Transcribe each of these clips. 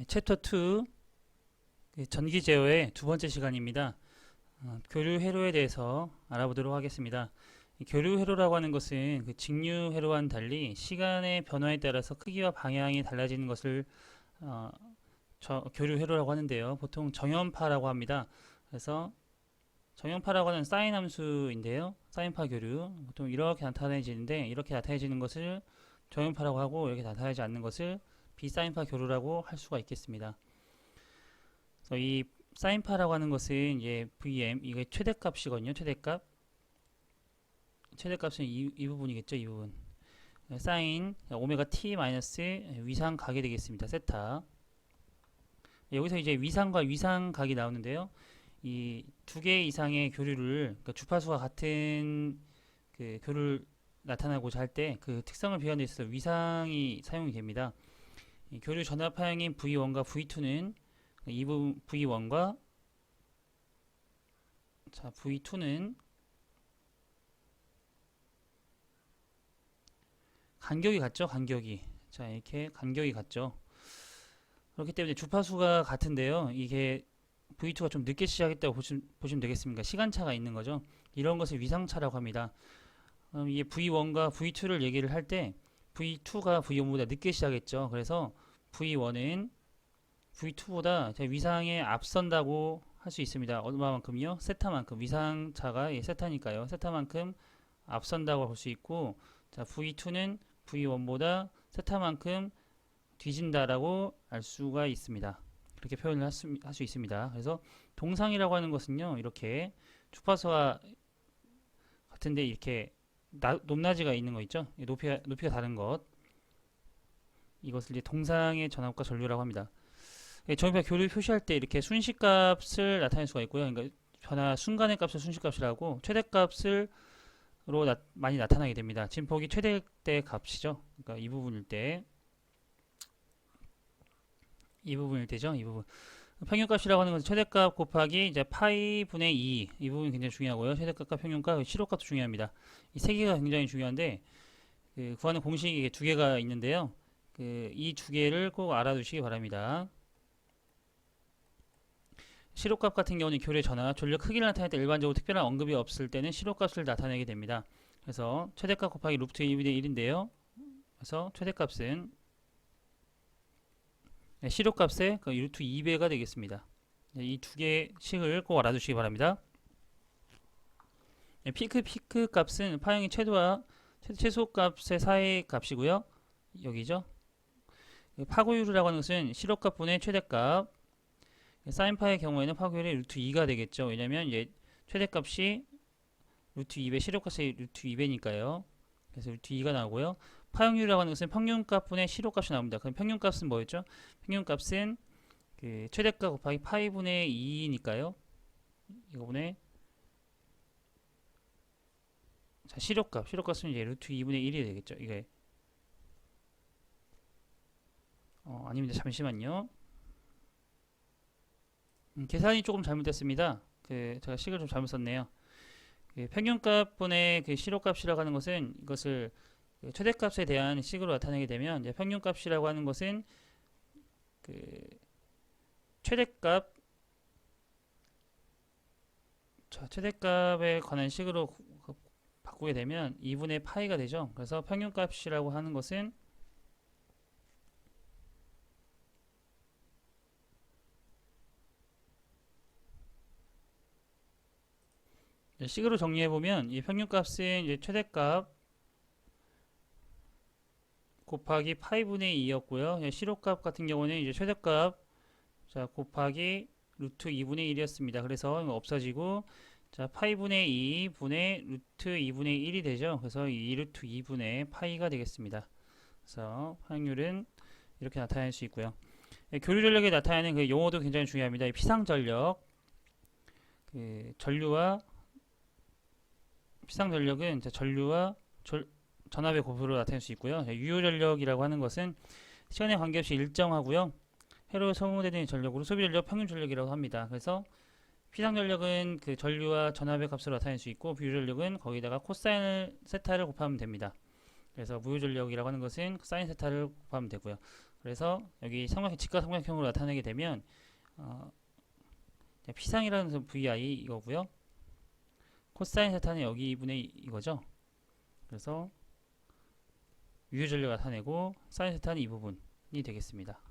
챕터 2 전기 제어의 두 번째 시간입니다. 교류 회로에 대해서 알아보도록 하겠습니다. 교류 회로라고 하는 것은 직류 회로와는 달리 시간의 변화에 따라서 크기와 방향이 달라지는 것을 교류 회로라고 하는데요. 보통 정연파라고 합니다. 그래서 정연파라고 하는 사인 함수인데요. 사인파 교류 보통 이렇게 나타내지는데, 이렇게 나타내지는 것을 정연파라고 하고, 이렇게 나타나지 않는 것을 비사인파 교류라고 할 수가 있겠습니다. 그래서 이 사인파라고 하는 것은 이제 VM, 이게 최대값이거든요. 최대값은 이 부분이겠죠. 이 부분. 사인 오메가 t 마이너스 위상각이 되겠습니다. 세타. 여기서 이제 위상과 위상각이 나오는데요. 이 두 개 이상의 교류를, 그러니까 주파수가 같은 그 교류를 나타나고자 할 때 그 특성을 비하는 데 있어서 위상이 사용이 됩니다. 이 교류 전압파형인 V1과 V2는 이 부분 V1과 V2는 간격이 같죠. 간격이. 이렇게 간격이 같죠. 그렇기 때문에 주파수가 같은데요. 이게 V2가 좀 늦게 시작했다고 보시면 되겠습니다. 시간차가 있는 거죠. 이런 것을 위상차라고 합니다. 이게 V1과 V2를 얘기를 할 때 V2가 V1보다 늦게 시작했죠. 그래서 V1은 V2보다 위상에 앞선다고 할 수 있습니다. 얼마만큼요? 세타만큼. 위상차가 세타니까요. 세타만큼 앞선다고 볼 수 있고, V2는 V1보다 세타만큼 뒤진다라고 알 수가 있습니다. 그렇게 표현을 할 수 있습니다. 그래서 동상이라고 하는 것은요, 이렇게 주파수와 같은데 이렇게 높낮이가 있는 거 있죠? 높이가 다른 것, 이것을 이제 동상의 전압과 전류라고 합니다. 전기파 교류 표시할 때 이렇게 순식값을 나타낼 수가 있고요. 그러니까 변화 순간의 값을 순식값이라고, 최대값으로 많이 나타나게 됩니다. 진폭이 최대 때 값이죠. 그러니까 이 부분일 때죠. 이 부분. 평균값이라고 하는 것은 최대값 곱하기 이제 파이 분의 2. 이 부분이 굉장히 중요하고요. 최대값과 평균값, 실효값도 중요합니다. 이 세 개가 굉장히 중요한데, 구하는 공식이 두 개가 있는데요. 이 두 개를 꼭 알아두시기 바랍니다. 실효값 같은 경우는 교류의 전압, 전력 크기를 나타낼 때 일반적으로 특별한 언급이 없을 때는 실효값을 나타내게 됩니다. 그래서 최대값 곱하기 루트 2분의 1인데요. 그래서 최대값은 실효값의 루트 2배가 되겠습니다. 이 두 개씩을 꼭 알아두시기 바랍니다. 피크 값은 파형의 최소와 최소값의 사이 값이고요. 여기죠. 파고율이라고 하는 것은 실효값분의 최대값. 사인파의 경우에는 파고율이 루트 2가 되겠죠. 왜냐면 이제 최대값이 루트 2배, 실효값이 루트 2배니까요. 그래서 루트 2가 나오고요. 파형률이라고 하는 것은 평균값분의 실효값이 나옵니다. 그럼 평균값은 뭐였죠? 평균값은 최대값 곱하기 파이분의 2니까요. 이거분의 실효값은 이제 루트 2분의 1이 되겠죠. 이게 아닙니다. 잠시만요. 계산이 조금 잘못됐습니다. 제가 식을 좀 잘못 썼네요. 평균값분의 실효값이라고 하는 것은, 이것을 최대값에 대한 식으로 나타내게 되면, 이제 평균값이라고 하는 것은 최대값에 관한 식으로 바꾸게 되면 2분의 파이가 되죠. 그래서 평균값이라고 하는 것은 식으로 정리해보면, 이 평균값은 이제 최대값 곱하기 파이분의 2였고요. 실효값 같은 경우는 이제 최대값 곱하기 루트 2분의 1이었습니다. 그래서 이거 없어지고, 파이분의 2 분의 루트 2분의 1이 되죠. 그래서 2 루트 2분의 파이가 되겠습니다. 그래서 파형률은 이렇게 나타낼 수 있고요. 교류 전력에 나타내는 그 용어도 굉장히 중요합니다. 피상 전력, 피상 전력은 전류와 전압의 곱으로 나타낼 수 있고요. 유효 전력이라고 하는 것은 시간에 관계없이 일정하고요. 회로에 소모되는 전력으로 소비 전력, 평균 전력이라고 합니다. 그래서 피상 전력은 전류와 전압의 값으로 나타낼 수 있고, 비유 전력은 거기다가 코사인 세타를 곱하면 됩니다. 그래서 무효 전력이라고 하는 것은 사인 세타를 곱하면 되고요. 그래서 여기 직각 삼각형으로 나타내게 되면 P상이라는 VI 이거고요. 코사인 세타는 여기 2분의 이거죠. 그래서 유효전력을 나타내고 사인 세타는 이 부분이 되겠습니다.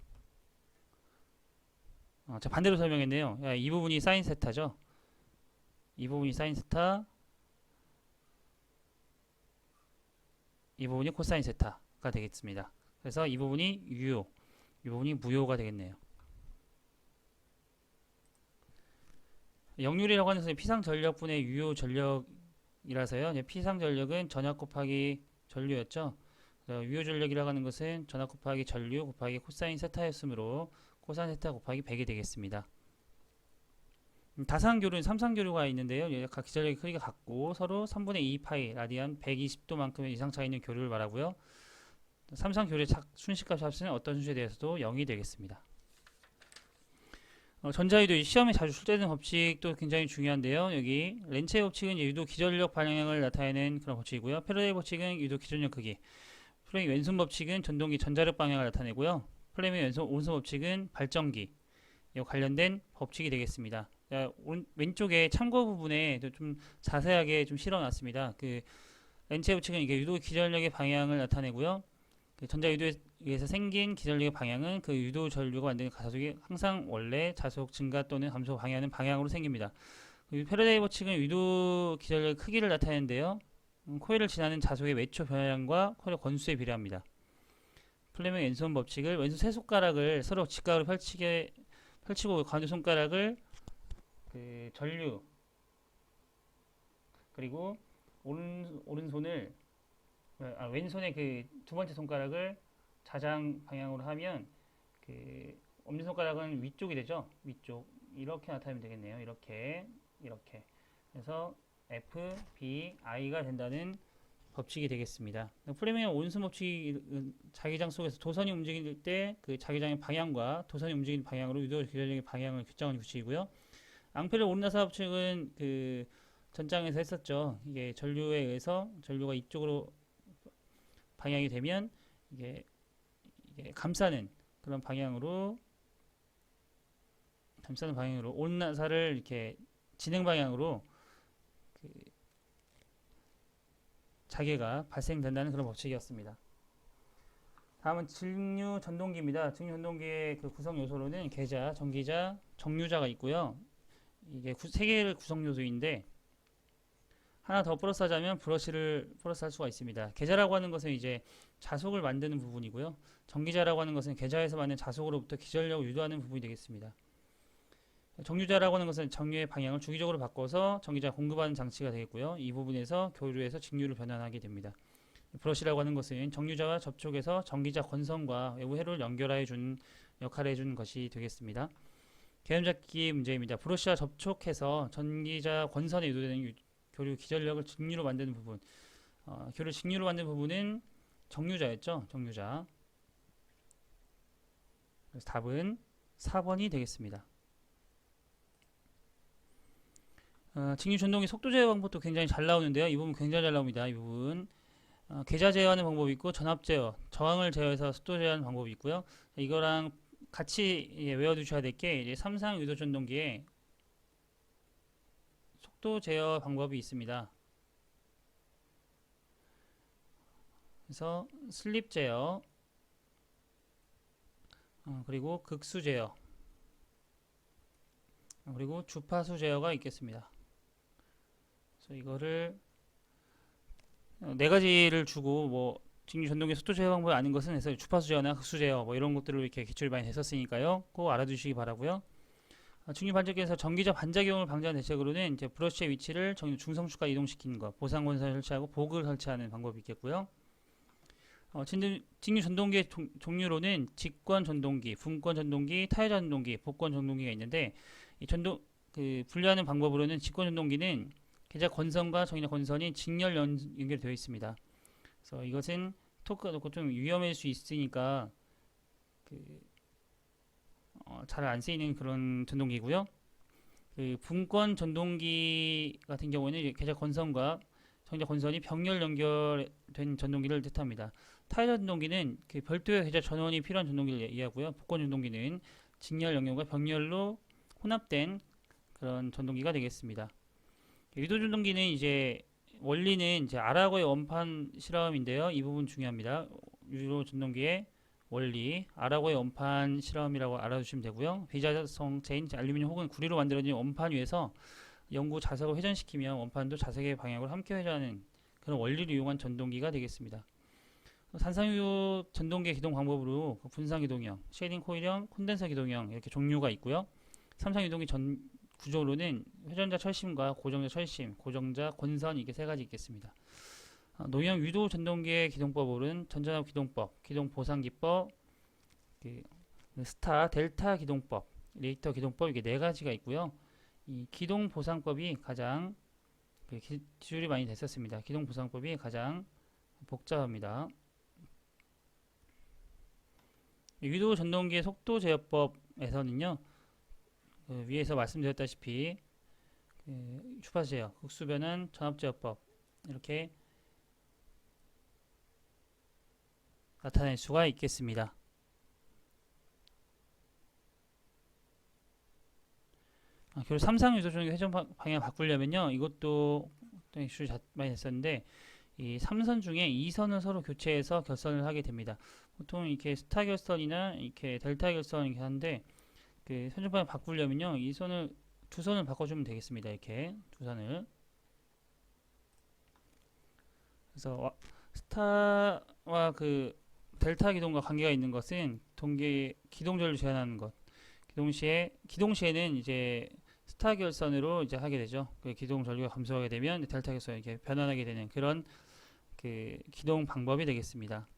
자, 반대로 설명했네요. 이 부분이 사인 세타죠. 이 부분이 사인 세타, 이 부분이 코사인 세타가 되겠습니다. 그래서 이 부분이 유효, 이 부분이 무효가 되겠네요. 역률이라고 하는 것은 피상 전력분의 유효 전력이라서요. 피상 전력은 전압 곱하기 전류였죠. 유효 전력이라고 하는 것은 전압 곱하기 전류 곱하기 코사인 세타였으므로 코사인 세타 곱하기 100이 되겠습니다. 다산교류는 삼산교류가 있는데요. 각 기전력의 크기가 같고 서로 3분의 2 파이 라디안 120도만큼의 이상차가 있는 교류를 말하고요. 삼산교류의 순식값 합수는 어떤 순서에 대해서도 0이 되겠습니다. 전자유도 시험에 자주 출제되는 법칙도 굉장히 중요한데요. 여기 렌츠의 법칙은 유도 기전력 방향을 나타내는 그런 법칙이고요. 패러데이 법칙은 유도 기전력 크기, 플레밍 왼손 법칙은 전동기 전자력 방향을 나타내고요. 플레밍 오른손 법칙은 발전기 관련된 법칙이 되겠습니다. 자, 왼쪽에 참고 부분에 좀 자세하게 좀 실어놨습니다. 그 렌츠의 법칙은 이게 유도 기전력의 방향을 나타내고요. 그 전자유도에 의해서 생긴 기전력의 방향은 그 유도 전류가 만드는 가속이 항상 원래 자속 증가 또는 감소 방해하는 방향으로 생깁니다. 패러데이 법칙은 유도 기전력의 크기를 나타내는데요. 코일을 지나는 자속의 외초 변화량과 코일 건수에 비례합니다. 플레밍 왼손 법칙을 왼손 세 손가락을 서로 직각으로 펼치고 가운데 손가락을 그 전류 그리고 오른손을 왼손의 그 두 번째 손가락을 자장 방향으로 하면 그 엄지손가락은 위쪽이 되죠. 위쪽 이렇게 나타내면 되겠네요. 이렇게 그래서 F, B, I가 된다는 법칙이 되겠습니다. 플레밍의 온순 법칙이 자기장 속에서 도선이 움직일 때 그 자기장의 방향과 도선이 움직이는 방향으로 유도 기전력의 방향을 결정하는 규칙이고요. 앙페르 오르나사 법칙은 그 전장에서 했었죠. 이게 전류에 의해서 전류가 이쪽으로 방향이 되면 이게 감싸는 그런 방향으로 오르나사를 이렇게 진행 방향으로 그 자개가 발생된다는 그런 법칙이었습니다. 다음은 직류 전동기입니다. 직류 전동기의 그 구성 요소로는 계자, 전기자, 정류자가 있고요. 이게 세 개의 구성 요소인데 하나 더 플러스하자면 브러쉬를 플러스할 수가 있습니다. 계자라고 하는 것은 이제 자속을 만드는 부분이고요. 전기자라고 하는 것은 계자에서 만든 자속으로부터 기전력을 유도하는 부분이 되겠습니다. 정류자라고 하는 것은 정류의 방향을 주기적으로 바꿔서 전기자가 공급하는 장치가 되겠고요. 이 부분에서 교류에서 직류를 변환하게 됩니다. 브러쉬라고 하는 것은 정류자와 접촉해서 전기자 건선과 외부 회로를 연결하여 준 역할을 해주는 것이 되겠습니다. 개념 잡기 문제입니다. 브러쉬와 접촉해서 전기자 건선에 유도되는 교류 기전력을 직류로 만드는 부분, 교류 직류로 만드는 부분은 정류자였죠. 정류자. 그래서 답은 4번이 되겠습니다. 직류 전동기 속도 제어 방법도 굉장히 잘 나오는데요. 이 부분 굉장히 잘 나옵니다. 이 부분 계자 제어하는 방법이 있고 전압 제어, 저항을 제어해서 속도 제어하는 방법이 있고요. 이거랑 같이 외워두셔야 될 게 이제 삼상 유도 전동기에 속도 제어 방법이 있습니다. 그래서 슬립 제어, 그리고 극수 제어, 그리고 주파수 제어가 있겠습니다. 그래서 이거를 네 가지를 주고 뭐 직류 전동기 속도 제어 방법이 아닌 것은 해서 주파수 제어나 극수 제어 뭐 이런 것들을 이렇게 기초를 많이 했었으니까요. 꼭 알아두시기 바라고요. 직류 반작기에서 전기자 반작용을 방지하는 대책으로는 이제 브러쉬의 위치를 중성축과 이동시키는 것, 보상 권선을 설치하고 복을 설치하는 방법이 있겠고요. 직류 전동기의 종류로는 직권 전동기, 분권 전동기, 타회자 전동기, 복권 전동기가 있는데 이 분류하는 방법으로는 직권 전동기는 계자 건선과 전기자 건선이 직렬 연결되어 있습니다. 그래서 이것은 토크가 높고 좀 위험할 수 있으니까 잘 안 쓰이는 그런 전동기고요. 그 분권 전동기 같은 경우는 계자 건선과 전기자 건선이 병렬 연결된 전동기를 뜻합니다. 타이저 전동기는 그 별도의 계좌 전원이 필요한 전동기를 이해하고요. 복권 전동기는 직렬 영역과 병렬로 혼합된 그런 전동기가 되겠습니다. 유도 전동기는 이제 원리는 이제 아라고의 원판 실험인데요. 이 부분 중요합니다. 유도 전동기의 원리, 아라고의 원판 실험이라고 알아두시면 되고요. 비자성체인 알루미늄 혹은 구리로 만들어진 원판 위에서 영구 자석을 회전시키면 원판도 자석의 방향으로 함께 회전하는 그런 원리를 이용한 전동기가 되겠습니다. 산상유도 전동기 기동 방법으로 분산 기동형, 쉐이딩 코일형, 콘덴서 기동형 이렇게 종류가 있고요. 삼상 유동기 전 구조로는 회전자 철심과 고정자 철심, 고정자 권선 이게 세 가지 있겠습니다. 노형 유도 전동기의 기동법은 전자납 기동법, 기동 보상 기법, 스타, 델타 기동법, 레이터 기동법 이게 네 가지가 있고요. 이 기동 보상법이 가장 기술이 많이 됐었습니다. 기동 보상법이 가장 복잡합니다. 유도 전동기의 속도 제어법에서는요, 위에서 말씀드렸다시피 주파수 제어, 극수 변환, 전압 제어법 이렇게 나타낼 수가 있겠습니다. 그리고 삼상 유도 전동기 회전 방향 바꾸려면요, 이것도 기술이 많이 됐었는데 이 3선 중에 2선을 서로 교체해서 결선을 하게 됩니다. 보통 이렇게 스타 결선이나 이렇게 델타 결선 이렇게 하는데 그 회전 방향 바꾸려면요, 이 선을 두 선을 바꿔주면 되겠습니다. 이렇게 두 선을. 그래서 스타와 그 델타 기동과 관계가 있는 것은 동기 기동절을 제한하는 것. 기동시에는 이제 스타 결선으로 이제 하게 되죠. 그 기동 전류가 감소하게 되면 델타 결선 이렇게 변환하게 되는 그런 그 기동 방법이 되겠습니다.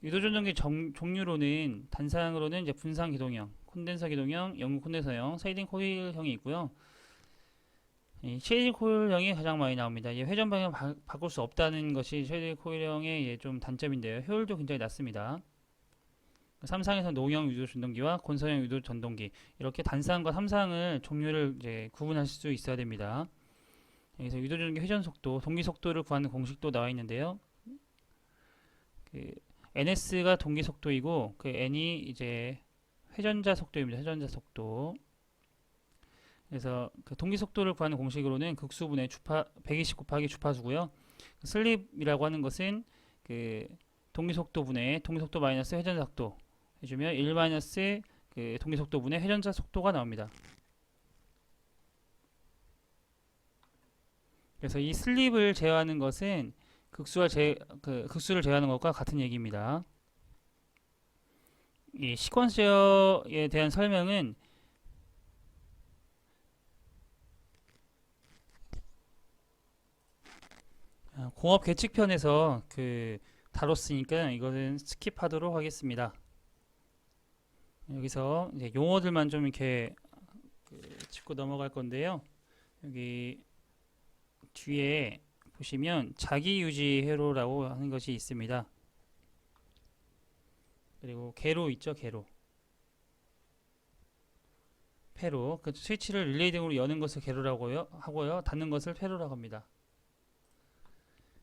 유도 전동기 종류로는 단상으로는 이제 분산 기동형, 콘덴서 기동형, 영구 콘덴서형, 쉐이딩 코일형이 있고요. 이 쉐이딩 코일형이 가장 많이 나옵니다. 이 회전 방향 바꿀 수 없다는 것이 쉐이딩 코일형의 좀 단점인데요. 효율도 굉장히 낮습니다. 삼상에서 농형 유도 전동기와 건설형 유도 전동기 이렇게 단상과 삼상을 종류를 이제 구분하실 수 있어야 됩니다. 여기서 유도 전동기 회전 속도, 동기 속도를 구하는 공식도 나와 있는데요. NS가 동기 속도이고 그 N이 이제 회전자 속도입니다. 회전자 속도. 그래서 그 동기 속도를 구하는 공식으로는 극수분의 120 곱하기 주파수고요. 슬립이라고 하는 것은 그 동기 속도분의 동기 속도 마이너스 회전자 속도 해주면 1 마이너스 그 동기 속도분의 회전자 속도가 나옵니다. 그래서 이 슬립을 제어하는 것은 극수를 제어하는 것과 같은 얘기입니다. 이 시퀀스 제어에 대한 설명은 공업 계측편에서 다뤘으니까 이거는 스킵하도록 하겠습니다. 여기서 이제 용어들만 좀 이렇게 짚고 넘어갈 건데요. 여기 뒤에 보시면 자기유지 회로라고 하는 것이 있습니다. 그리고 개로 있죠, 개로. 회로. 그 스위치를 릴레이 등으로 여는 것을 개로라고 하고요. 닫는 것을 회로라고 합니다.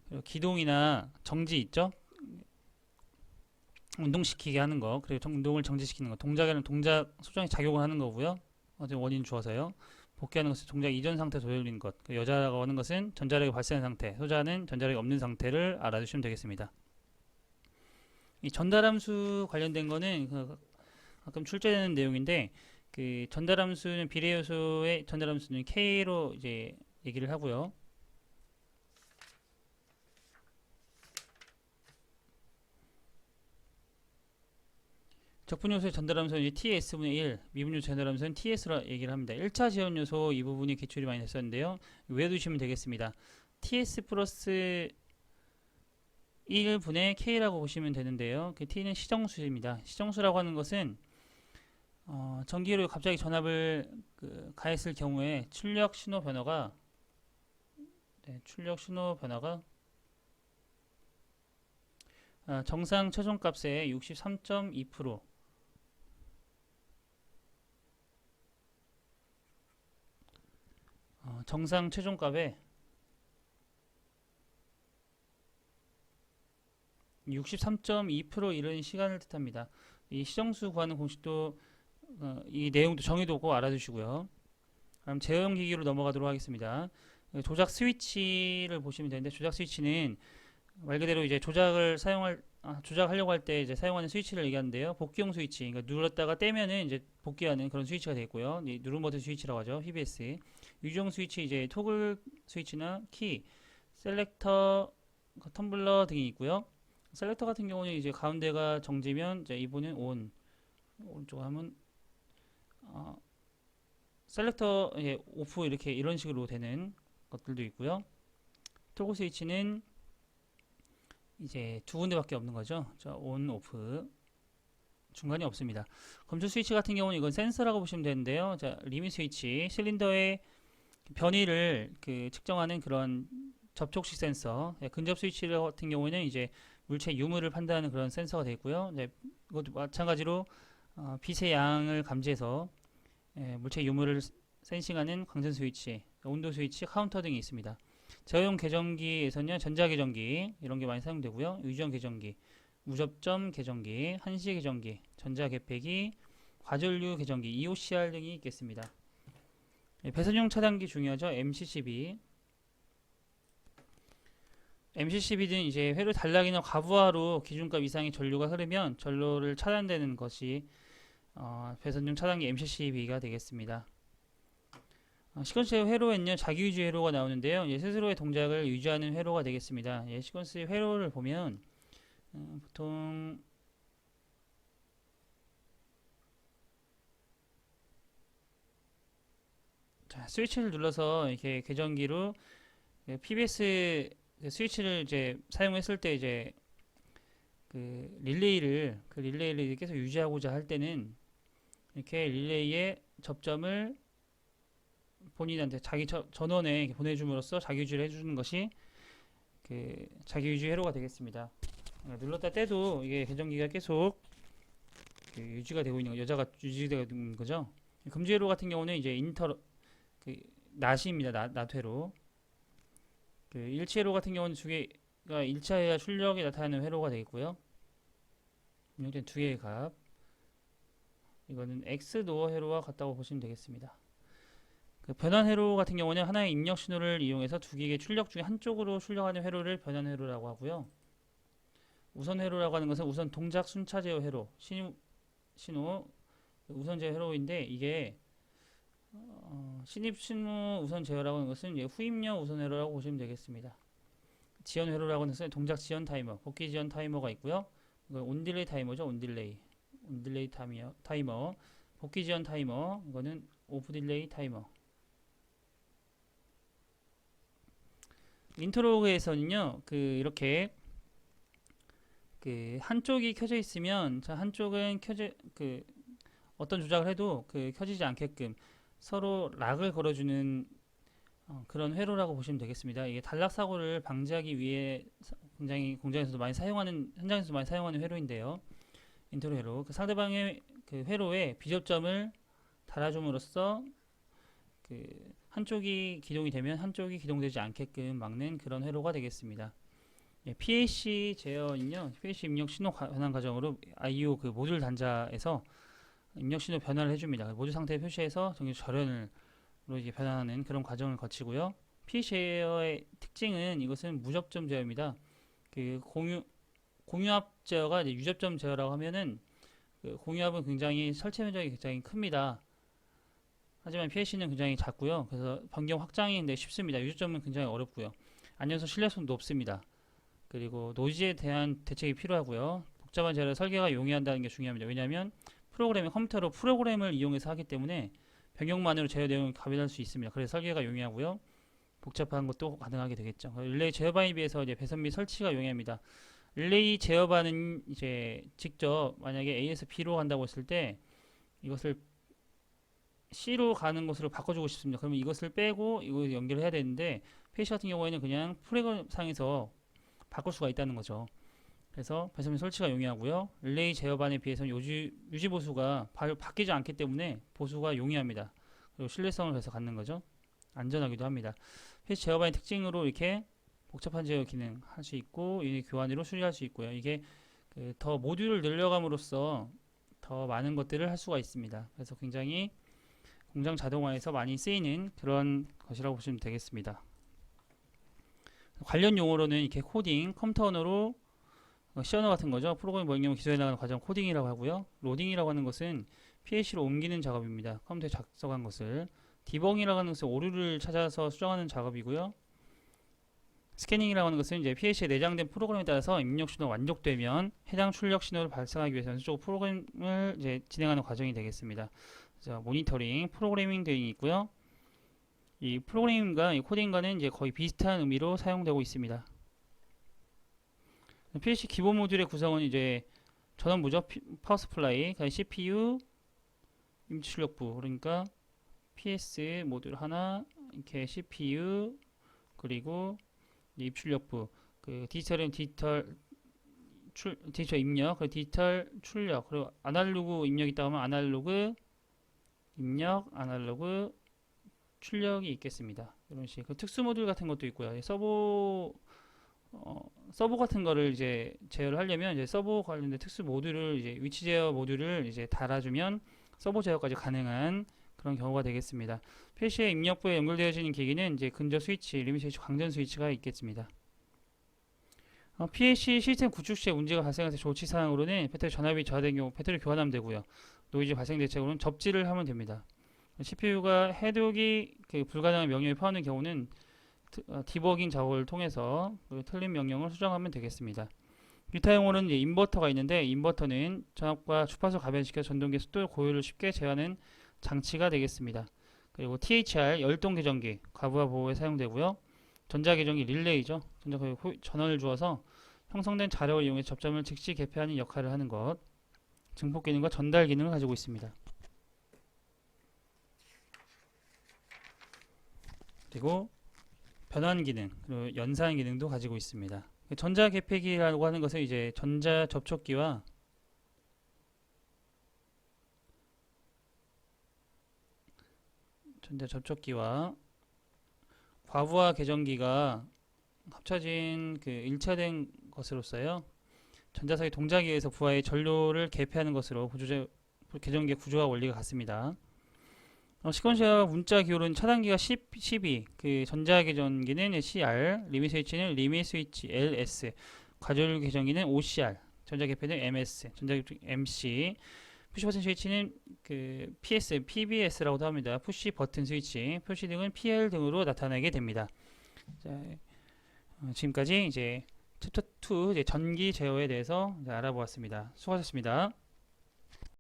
그리고 기동이나 정지 있죠? 운동시키게 하는 거, 그리고 운동을 정지시키는 거, 동작에는 동작 소정에 작용을 하는 거고요. 어떤 원인 주어서요. 복귀하는 것은 동작 이전 상태 돌리는 것. 여자라고 하는 것은 전자력이 발생한 상태, 소자는 전자력이 없는 상태를 알아두시면 되겠습니다. 이 전달함수 관련된 거는 가끔 출제되는 내용인데 그 전달함수는 비례요소의 전달함수는 K로 이제 얘기를 하고요. 적분요소의 전달함수는 TS분의 1, 미분요소 전달함수는 TS로 얘기를 합니다. 1차 지원요소 이 부분이 기출이 많이 됐었는데요. 외워두시면 되겠습니다. TS 플러스 1분의 K라고 보시면 되는데요. 그 T는 시정수입니다. 시정수라고 하는 것은 전기로 갑자기 전압을 가했을 경우에 출력 신호 변화가 정상 최종값의 63.2% 정상 최종값의 63.2% 이른 시간을 뜻합니다. 이 시정수 구하는 공식도 이 내용도 정의도 꼭 알아두시고요. 그럼 제어용 기기로 넘어가도록 하겠습니다. 조작 스위치를 보시면 되는데 조작 스위치는 말 그대로 이제 조작하려고 할 때 이제 사용하는 스위치를 얘기하는데요. 복귀용 스위치, 그러니까 눌렀다가 떼면은 이제 복귀하는 그런 스위치가 되겠고요. 누름 버튼 스위치라고 하죠. PBS. 유지용 스위치 이제 토글 스위치나 키, 셀렉터, 텀블러 등이 있고요. 셀렉터 같은 경우는 이제 가운데가 정지면 이제 이번엔 온, 오른쪽 하면 셀렉터 오프 이렇게 이런 식으로 되는 것들도 있고요. 토글 스위치는 이제 두 군데밖에 없는 거죠. 자, 온, 오프 중간이 없습니다. 검수 스위치 같은 경우는 이건 센서라고 보시면 되는데요. 자, 리밋 스위치 실린더의 변이를 측정하는 그런 접촉식 센서. 근접 스위치 같은 경우에는 이제 물체 유무를 판단하는 그런 센서가 되고요. 이것도 마찬가지로 빛의 양을 감지해서 물체 유무를 센싱하는 광선 스위치, 온도 스위치, 카운터 등이 있습니다. 제어용 계정기에서는 전자계정기 이런 게 많이 사용되고요. 유지용 계정기, 무접점 계정기, 한시 계정기, 전자개폐기, 과전류 계정기, EOCR 등이 있겠습니다. 배선용 차단기 중요하죠. MCCB. MCCB는 이제 회로 단락이나 과부하로 기준값 이상의 전류가 흐르면 전로를 차단되는 것이 배선용 차단기 MCCB가 되겠습니다. 시퀀스 회로에는요 자기유지 회로가 나오는데요. 스스로의 동작을 유지하는 회로가 되겠습니다. 시퀀스 회로를 보면 보통 자, 스위치를 눌러서 이렇게 계정기로 PBS 스위치를 이제 사용했을 때 이제 릴레이를 계속 유지하고자 할 때는 이렇게 릴레이의 접점을 본인한테 자기 전원에 보내줌으로써 자기유지를 해주는 것이 자기유지 회로가 되겠습니다. 눌렀다 떼도 이게 계정기가 계속 유지가 되고 있는 여자가 유지되고 있는 거죠. 금지 회로 같은 경우는 이제 낫입니다. 낫 회로. 일치 회로 같은 경우는 두 개가 일치해야 출력이 나타나는 회로가 되겠고요. 입력된 두 개의 값. 이거는 X 노어 회로와 같다고 보시면 되겠습니다. 변환 회로 같은 경우는 하나의 입력 신호를 이용해서 두 개의 출력 중에 한쪽으로 출력하는 회로를 변환 회로라고 하고요. 우선 회로라고 하는 것은 우선 동작 순차 제어 회로, 신호 우선 제어 회로인데 이게 신입 신호 우선 제어라고 하는 것은 후입력 우선 회로라고 보시면 되겠습니다. 지연 회로라고 하는 것은 동작 지연 타이머, 복귀 지연 타이머가 있고요. 이건 온딜레이 타이머죠. 온딜레이 타이머, 복귀 지연 타이머, 이거는 오프 딜레이 타이머. 인트로그에서는요, 이렇게 한쪽이 켜져 있으면, 자, 한쪽은 어떤 조작을 해도 켜지지 않게끔 서로 락을 걸어주는 그런 회로라고 보시면 되겠습니다. 이게 단락 사고를 방지하기 위해 굉장히 공장에서도 많이 사용하는, 현장에서도 많이 사용하는 회로인데요. 인트로 회로. 상대방의 회로에 비접점을 달아줌으로써 한쪽이 기동이 되면 한쪽이 기동되지 않게끔 막는 그런 회로가 되겠습니다. PAC 제어는요, PAC 입력 신호 변환 과정으로 IO 모듈 단자에서 입력 신호 변환을 해줍니다. 모듈 상태 표시해서 정규 절연으로 이제 변환하는 그런 과정을 거치고요. PAC 제어의 특징은 이것은 무접점 제어입니다. 공유압 제어가 이제 유접점 제어라고 하면은 공유압은 굉장히 설치 면적이 굉장히 큽니다. 하지만 PAC는 굉장히 작고요. 그래서 변경 확장이 쉽습니다. 유접점은 굉장히 어렵고요. 안전성 신뢰성도 높습니다. 그리고 노이즈에 대한 대책이 필요하고요. 복잡한 제어를 설계가 용이한다는 게 중요합니다. 왜냐하면 컴퓨터로 프로그램을 이용해서 하기 때문에 변경만으로 제어 내용을 가변할 수 있습니다. 그래서 설계가 용이하고요. 복잡한 것도 가능하게 되겠죠. 릴레이 제어반에 비해서 이제 배선 및 설치가 용이합니다. 릴레이 제어반은 이제 직접 만약에 A에서 B로 간다고 했을 때 이것을 C로 가는 것으로 바꿔주고 싶습니다. 그러면 이것을 빼고 이거 연결을 해야 되는데 페이시 같은 경우에는 그냥 프로그램 상에서 바꿀 수가 있다는 거죠. 그래서 배선 및 설치가 용이하고요. 릴레이 제어반에 비해서는 유지 보수가 바뀌지 않기 때문에 보수가 용이합니다. 그리고 신뢰성을 그래서 갖는 거죠. 안전하기도 합니다. 페이시 제어반의 특징으로 이렇게 복잡한 제어 기능 할 수 있고 유닛 교환으로 수리할 수 있고요. 이게 더 모듈을 늘려감으로써 더 많은 것들을 할 수가 있습니다. 그래서 굉장히 공장 자동화에서 많이 쓰이는 그런 것이라고 보시면 되겠습니다. 관련 용어로는 이렇게 코딩, 컴퓨터 언어로 C 언어 같은 거죠. 프로그래밍 명령을 기술해 나가는 과정 코딩이라고 하고요. 로딩이라고 하는 것은 PLC로 옮기는 작업입니다. 컴퓨터에 작성한 것을. 디버깅이라고 하는 것은 오류를 찾아서 수정하는 작업이고요. 스캐닝이라고 하는 것은 이제 PLC에 내장된 프로그램에 따라서 입력 신호가 완족되면 해당 출력 신호를 발생하기 위해서 연속적으로 프로그램을 이제 진행하는 과정이 되겠습니다. 그래서 모니터링, 프로그래밍 등이 있고요. 이 프로그래밍과 이 코딩과는 이제 거의 비슷한 의미로 사용되고 있습니다. PLC 기본 모듈의 구성은 이제 전원부죠. 파워 서플라이, CPU, 임시 출력부. 그러니까 PS 모듈 하나, 이렇게 CPU, 그리고 입출력부. 그 디지털은 디지털 입력, 그리고 디지털 출력, 그리고 아날로그 입력이 있다 하면 아날로그 입력, 아날로그 출력이 있겠습니다. 이런 식. 그 특수 모듈 같은 것도 있고요. 서버 같은 거를 이제 제어를 하려면 이제 서버 관련된 특수 모듈을 이제 위치 제어 모듈을 이제 달아주면 서버 제어까지 가능한 그런 경우가 되겠습니다. PLC의 입력부에 연결되어지는 기기는 이제 근저 스위치, 리밋 스위치, 광전 스위치가 있겠습니다. PLC 시스템 구축 시에 문제가 발생할 때 조치 사항으로는 배터리 전압이 저하된 경우 배터리 교환하면 되고요. 노이즈 발생 대책으로는 접지를 하면 됩니다. CPU가 해독이 불가능한 명령을 포함하는 경우는 디버깅 작업을 통해서 틀린 명령을 수정하면 되겠습니다. 기타 용어는 이제 인버터가 있는데 인버터는 전압과 주파수 가변시켜 전동기 속도 고요를 쉽게 제어하는 장치가 되겠습니다. 그리고 THR 열동 계정기 과부하 보호에 사용되고요. 전자 계정기 릴레이죠. 전원을 주어서 형성된 자력을 이용해 접점을 즉시 개폐하는 역할을 하는 것. 증폭 기능과 전달 기능을 가지고 있습니다. 그리고 변환 기능, 그리고 연산 기능도 가지고 있습니다. 전자 개폐기라고 하는 것은 이제 전자 접촉기와 과부하 계정기가 합쳐진 일차된 것으로서요. 전자석의 동작에 의해서 부하의 전류를 개폐하는 것으로 계정기의 구조와 원리가 같습니다. 시퀀셜 문자 기호는 차단기가 12, 전자계전기는 CR, 리밋 스위치는 리밋 스위치 LS, 과전류 계전기는 OCR, 전자개폐는 MS, 전자개폐 MC, 푸시 버튼 스위치는 PS, PBS라고도 합니다. 푸시 버튼 스위치, 표시 등은 PL 등으로 나타나게 됩니다. 자, 지금까지 이제 챕터 2 전기 제어에 대해서 알아보았습니다. 수고하셨습니다.